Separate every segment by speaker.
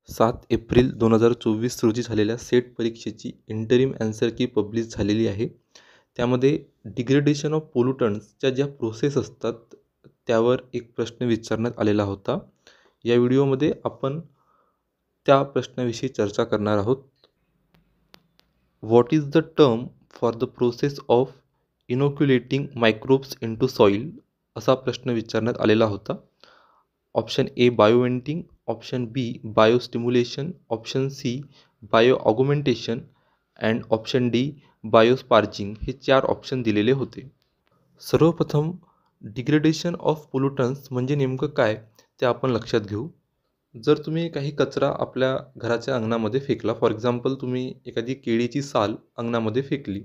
Speaker 1: 7 April 2024 रोजी झालेल्या set परीक्षेची इंटरिम ॲन्सर की पब्लिश झालेली आहे. त्यामध्ये डिग्रेडेशन ऑफ पोल्युटंट्सच्या ज्या प्रोसेस असतात त्यावर एक प्रश्न विचारण्यात आलेला होता. या व्हिडिओमध्ये आपण त्या प्रश्नाविषयी चर्चा करणार आहोत. What is the term for the process of inoculating microbes into soil असा प्रश्न विचारण्यात आलेला होता. Option A bioventing, option B biostimulation, option C bio augmentation and option D biosparging हे 4 ऑप्शन दिलेले होते. सर्वप्रथम डिग्रेडेशन ऑफ पोल्युटंट्स म्हणजे नेमकं काय ते आपण लक्षात घेऊ. जर तुम्ही काही कचरा आपल्या घराच्या अंगणामध्ये फेकला, फॉर एक्झाम्पल तुम्ही एखादी केळीची साल अंगणामध्ये फेकली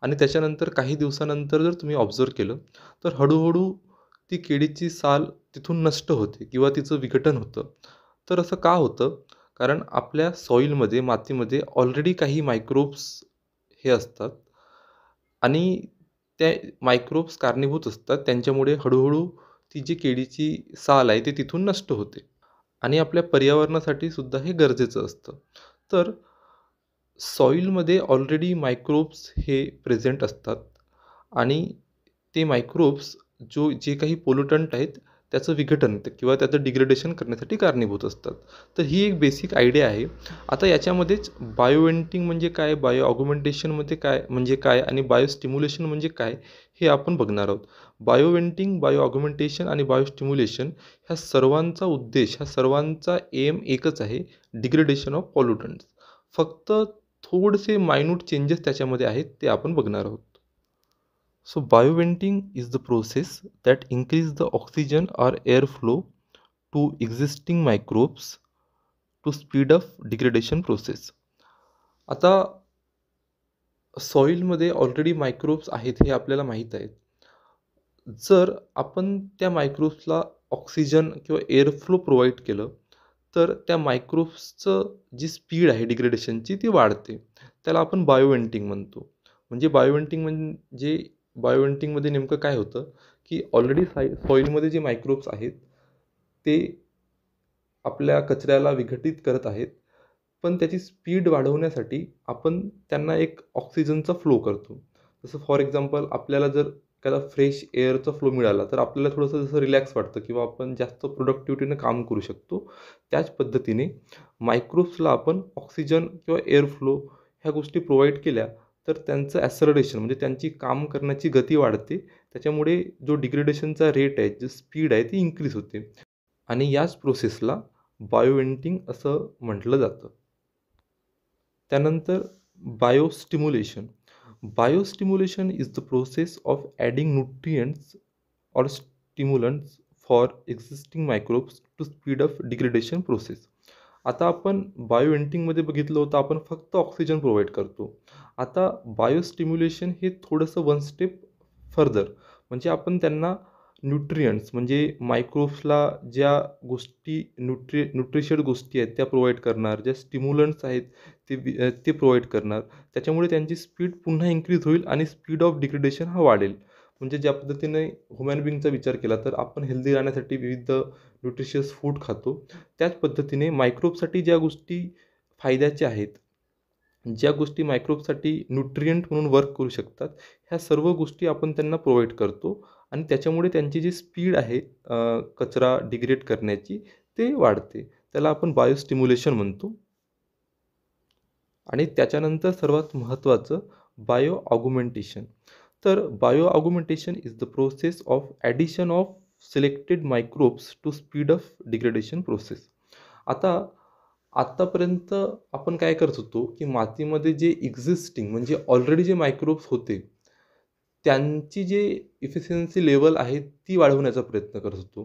Speaker 1: आणि त्याच्यानंतर काही दिवसानंतर जर तुम्ही ऑब्झर्व केलं तर हळूहळू ती केळीची साल तिथून नष्ट होते किंवा तिचं विघटन होतं. तर असं का होतं? कारण आपल्या सॉईलमध्ये, मातीमध्ये ऑलरेडी काही मायक्रोब्स हे असतात आणि त्या मायक्रोब्स कारणीभूत असतात. त्यांच्यामुळे हळूहळू ती जी केळीची साल आहे ती तिथून नष्ट होते आणि आपल्या पर्यावरणासाठी सुद्धा हे गरजेचं असतं. तर सॉईलमध्ये ऑलरेडी मायक्रोब्स हे प्रेझेंट असतात आणि ते मायक्रोब्स जे काही पोल्युटंट आहेत त्याचं विघटन किंवा त्याचं डिग्रेडेशन करण्यासाठी कारणीभूत असतात. तर ही एक बेसिक आयडिया आहे. आता याच्यामध्येच बायोवेंटिंग म्हणजे काय, बायो ऑगुमेंटेशनमध्ये काय म्हणजे काय आणि बायोस्टिम्युलेशन म्हणजे काय हे आपण बघणार आहोत. बायोवेंटिंग, बायो ऑगुमेंटेशन आणि बायोस्टिम्युलेशन ह्या सर्वांचा उद्देश, ह्या सर्वांचा एम एकच आहे, डिग्रेडेशन ऑफ पॉल्युटंट्स. फक्त थोडेसे मायन्यूट चेंजेस त्याच्यामध्ये आहेत ते आपण बघणार आहोत. So bioventing is the process that increase the oxygen or air flow to existing microbes to speed up degradation process. आता सॉईलमध्ये ऑलरेडी मायक्रोब्स आहेत हे आपल्याला माहीत आहे. जर आपण त्या मायक्रोब्सला ऑक्सिजन किंवा एअर फ्लो प्रोव्हाइड केलं तर त्या मायक्रोब्सचं जी स्पीड आहे डिग्रेडेशनची ती वाढते. त्याला आपण बायोवेंटिंग म्हणतो. बायोवेंटिंगमध्ये नेमकं काय होतं की ऑलरेडी सॉईलमध्ये जे मायक्रोब्स आहेत ते आपल्या कचऱ्याला विघटित करत आहेत, पण त्याची स्पीड वाढवण्यासाठी आपण त्यांना एक ऑक्सिजनचा फ्लो करतो. जसं फॉर एक्झाम्पल आपल्याला जर एखादा फ्रेश एअरचा फ्लो मिळाला तर आपल्याला थोडंसं जसं रिलॅक्स वाटतं किंवा आपण जास्त प्रोडक्टिव्हिटीनं काम करू शकतो. त्याच पद्धतीने मायक्रोब्सला आपण ऑक्सिजन किंवा एअर फ्लो ह्या गोष्टी प्रोव्हाइड केल्या तर त्यांचं ॲसलरेशन म्हणजे त्यांची काम करण्याची गती वाढते. त्याच्यामुळे जो डिग्रेडेशनचा रेट आहे, जी स्पीड आहे ती इन्क्रीज होते आणि याच प्रोसेसला बायोवेंटिंग असं म्हटलं जातं. त्यानंतर biostimulation. Biostimulation is the process of adding nutrients or stimulants for existing microbes to speed up degradation process. आता आपण बायोवेंटिंगमध्ये बघितलं होतं आपण फक्त ऑक्सिजन प्रोव्हाइड करतो. आता बायोस्टिम्युलेशन हे थोडंसं वन स्टेप फर्दर, म्हणजे आपण त्यांना न्यूट्रिएंट्स म्हणजे मायक्रोब्सला ज्या गोष्टी न्यूट्रिशियस गोष्टी आहेत त्या प्रोव्हाइड करणार, ज्या स्टिम्युलंट्स आहेत ते प्रोव्हाइड करणार. त्याच्यामुळे त्यांची स्पीड पुन्हा इन्क्रीज होईल आणि स्पीड ऑफ डिग्रेडेशन हा वाढेल. म्हणजे ज्या पद्धतीने ह्युमन बिंगचा विचार केला तर आपण हेल्दी राहण्यासाठी विविध न्यूट्रिशियस फूड खातो, त्याच पद्धतीने मायक्रोबसाठी ज्या गोष्टी फायद्याच्या आहेत, ज्या गोष्टी मायक्रोबसाठी न्यूट्रिएंट म्हणून वर्क करू शकतात, ह्या सर्व गोष्टी आपण त्यांना प्रोव्हाइड करतो आणि त्याच्यामुळे त्यांची जी स्पीड आहे कचरा डिग्रेड करण्याची ते वाढते. त्याला आपण बायोस्टिम्युलेशन म्हणतो. आणि त्याच्यानंतर सर्वात महत्त्वाचं बायो ऑगुमेंटेशन. तर bio augmentation is the process of addition of selected microbes to speed up degradation process. आत्तापर्यंत आपण काय करत होतो की मातीमध्ये जे एक्झिस्टिंग म्हणजे ऑलरेडी जे मायक्रोब्स होते त्यांची जे इफिशियन्सी लेवल आहे ती वाढवण्याचा प्रयत्न करत होतो.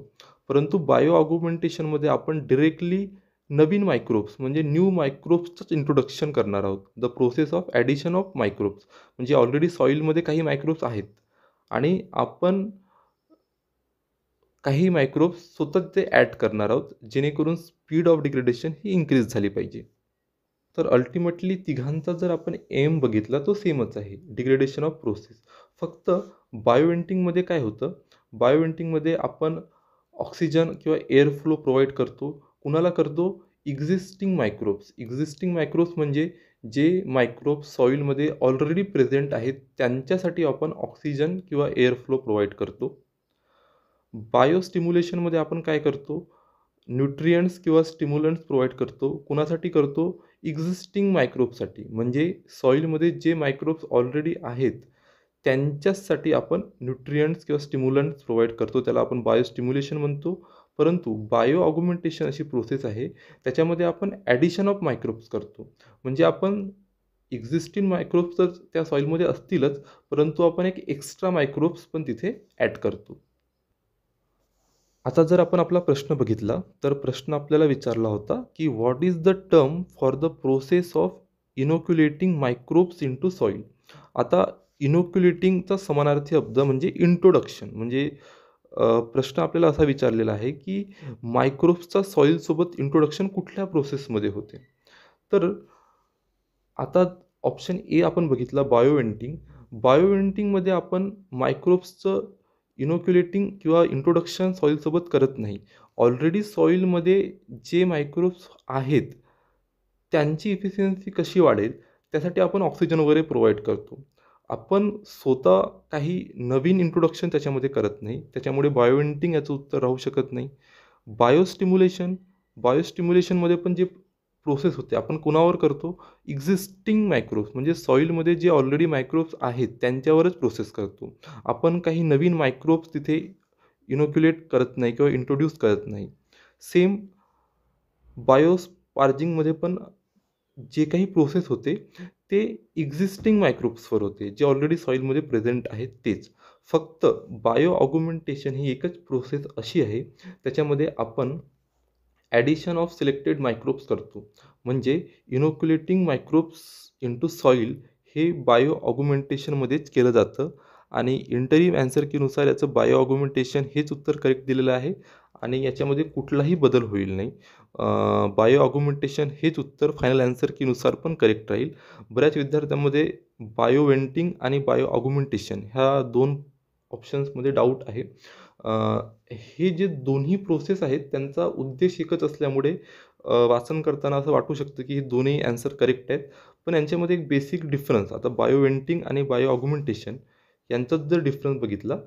Speaker 1: परंतु बायो ऑगुमेंटेशनमध्ये आपण डिरेक्टली नवीन मायक्रोब्स म्हणजे न्यू मायक्रोब्सचंच इंट्रोडक्शन करणार आहोत. The process of addition of microbes म्हणजे ऑलरेडी सॉईलमध्ये काही मायक्रोब्स आहेत आणि आपण काही मायक्रोब्स स्वतः ते ॲड करणार आहोत जेणेकरून speed of degradation he increase झाली पाहिजे. तर अल्टिमेटली तिघांचा जर आपण एम बघितला तो सेमच आहे, डिग्रेडेशन ऑफ प्रोसेस. फक्त बायोवेंटिंगमध्ये काय होतं, बायोवेंटिंगमध्ये आपण ऑक्सिजन किंवा एअर फ्लो प्रोव्हाइड करतो. कुणाला करतो? एक्झिस्टिंग मायक्रोब्स म्हणजे जे मायक्रोब्स सॉईलमध्ये ऑलरेडी प्रेझेंट आहेत त्यांच्यासाठी आपण ऑक्सिजन किंवा एअर फ्लो प्रोव्हाइड करतो. बायोस्टिम्युलेशनमध्ये आपण काय करतो? न्यूट्रिएंट्स किंवा स्टिम्युलंट्स प्रोव्हाइड करतो. कुणासाठी करतो? एक्झिस्टिंग मायक्रोब्ससाठी. म्हणजे सॉईलमध्ये जे मायक्रोब्स ऑलरेडी आहेत त्यांच्याचसाठी आपण न्यूट्रिएंट्स किंवा स्टिम्युलंट्स प्रोव्हाइड करतो. त्याला आपण बायोस्टिम्युलेशन म्हणतो. परंतु बायो ऑग्युमेंटेशन अशी प्रोसेस आहे, त्याच्यामध्ये आपण ॲडिशन ऑफ मायक्रोब्स करतो. म्हणजे आपण एक्झिस्टिंग मायक्रोब्स तर त्या सॉईलमध्ये असतीलच, परंतु आपण एक एक्स्ट्रा मायक्रोब्स पण तिथे ॲड करतो. आता जर आपण आपला प्रश्न बघितला, तर प्रश्न आपल्याला विचारला होता, की what is the term for the process of inoculating microbes into soil. आता इनोक्युलेटिंगचा समानार्थी शब्द म्हणजे इंट्रोडक्शन. म्हणजे प्रश्न आपल्याला असा विचारलेला आहे, की मायक्रोब्सचा सॉईलसोबत इंट्रोडक्शन कुठल्या प्रोसेसमध्ये होते. तर आता ऑप्शन ए आपण बघितला बायोवेंटिंग. बायोवेंटिंगमध्ये आपण मायक्रोब्सचं इनोक्युलेटिंग किंवा इंट्रोडक्शन सॉईलसोबत करत नाही. ऑलरेडी सॉईलमध्ये जे मायक्रोब्स आहेत त्यांची इफिशियन्सी कशी वाढेल त्यासाठी आपण ऑक्सिजन वगैरे प्रोव्हाइड करतो. आपण स्वतः काही नवीन इंट्रोडक्शन त्याच्यामध्ये करत नाही. त्याच्यामुळे बायोवेंटिंग याचं उत्तर राहू शकत नाही. बायोस्टिम्युलेशन बायोस्टिम्युलेशनमध्ये पण जे प्रोसेस होते आपण कुणावर करतो? एक्झिस्टिंग मायक्रोब्स म्हणजे सॉईलमध्ये जे ऑलरेडी मायक्रोब्स आहेत त्यांच्यावरच प्रोसेस करतो. आपण काही नवीन मायक्रोब्स तिथे इनोक्युलेट करत नाही किंवा इंट्रोड्यूस करत नाही. सेम बायोस्पार्जिंगमध्ये पण जे काही प्रोसेस होते ते एक्झिस्टिंग मायक्रोब्सवर होते, जे ऑलरेडी सॉईलमध्ये प्रेझेंट आहेत तेच. फक्त बायो ऑग्युमेंटेशन ही एकच प्रोसेस अशी आहे, त्याच्यामध्ये आपण ॲडिशन ऑफ सिलेक्टेड मायक्रोब्स करतो. म्हणजे इनोक्युलेटिंग मायक्रोब्स इंटू सॉईल हे बायो ऑग्युमेंटेशनमध्येच केलं जातं आणि इंटरिम ॲन्सर कीनुसार याचं बायो ऑग्युमेंटेशन हेच उत्तर करेक्ट दिलेलं आहे आणि याच्यामध्ये कुठलाही बदल होईल नाही. बायो ऑग्युमेंटेशन हेच उत्तर फायनल ॲन्सर कीनुसार पण करेक्ट राहील. बऱ्याच विद्यार्थ्यांमध्ये बायोवेंटिंग आणि बायो ऑग्युमेंटेशन ह्या 2 ऑप्शन्समध्ये डाऊट आहे. हे जे दोन्ही प्रोसेस आहेत त्यांचा उद्देश एकच असल्यामुळे वाचन करताना असं वाटू शकतं की हे दोन्ही ॲन्सर करेक्ट आहेत. पण यांच्यामध्ये एक बेसिक डिफरन्स आता बायोवेंटिंग आणि बायो ऑग्युमेंटेशन यांचाच जर डिफरन्स बघितला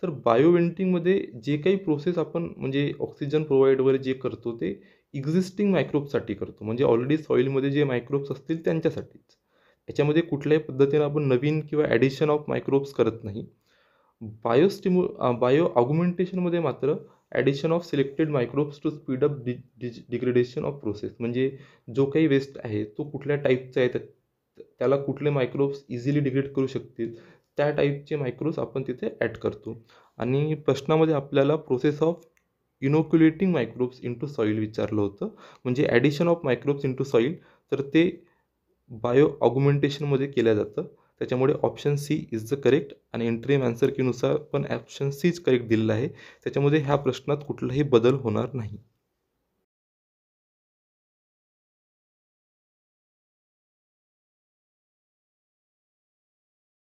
Speaker 1: तर बायोवेंटिंगमध्ये जे काही प्रोसेस आपण म्हणजे ऑक्सिजन प्रोव्हाइड वगैरे जे करतो ते एक्झिस्टिंग मायक्रोब्ससाठी करतो. म्हणजे ऑलरेडी सॉईलमध्ये जे मायक्रोब्स असतील त्यांच्यासाठीच. याच्यामध्ये कुठल्याही पद्धतीनं आपण नवीन किंवा ॲडिशन ऑफ मायक्रोब्स करत नाही. बायो ऑग्युमेंटेशनमध्ये मात्र addition of selected microbes to speed up degradation of process. म्हणजे जो काही वेस्ट आहे तो कुठल्या टाईपचा आहे त्याला कुठले मायक्रोब्स इझिली डिग्रेड करू शकतील त्या टाईपचे मायक्रोब्स आपण तिथे ॲड करतो. आणि प्रश्नामध्ये आपल्याला process of inoculating microbes into soil विचारलं होतं. म्हणजे addition of microbes into soil तर ते बायो ऑग्युमेंटेशनमध्ये केलं जातं. त्याच्यामुळे option C is the correct आणि इंटरिम ॲन्सर कीनुसार पण ऑप्शन सीच करेक्ट दिलेलं आहे. त्याच्यामध्ये ह्या प्रश्नात कुठलाही बदल होणार नाही.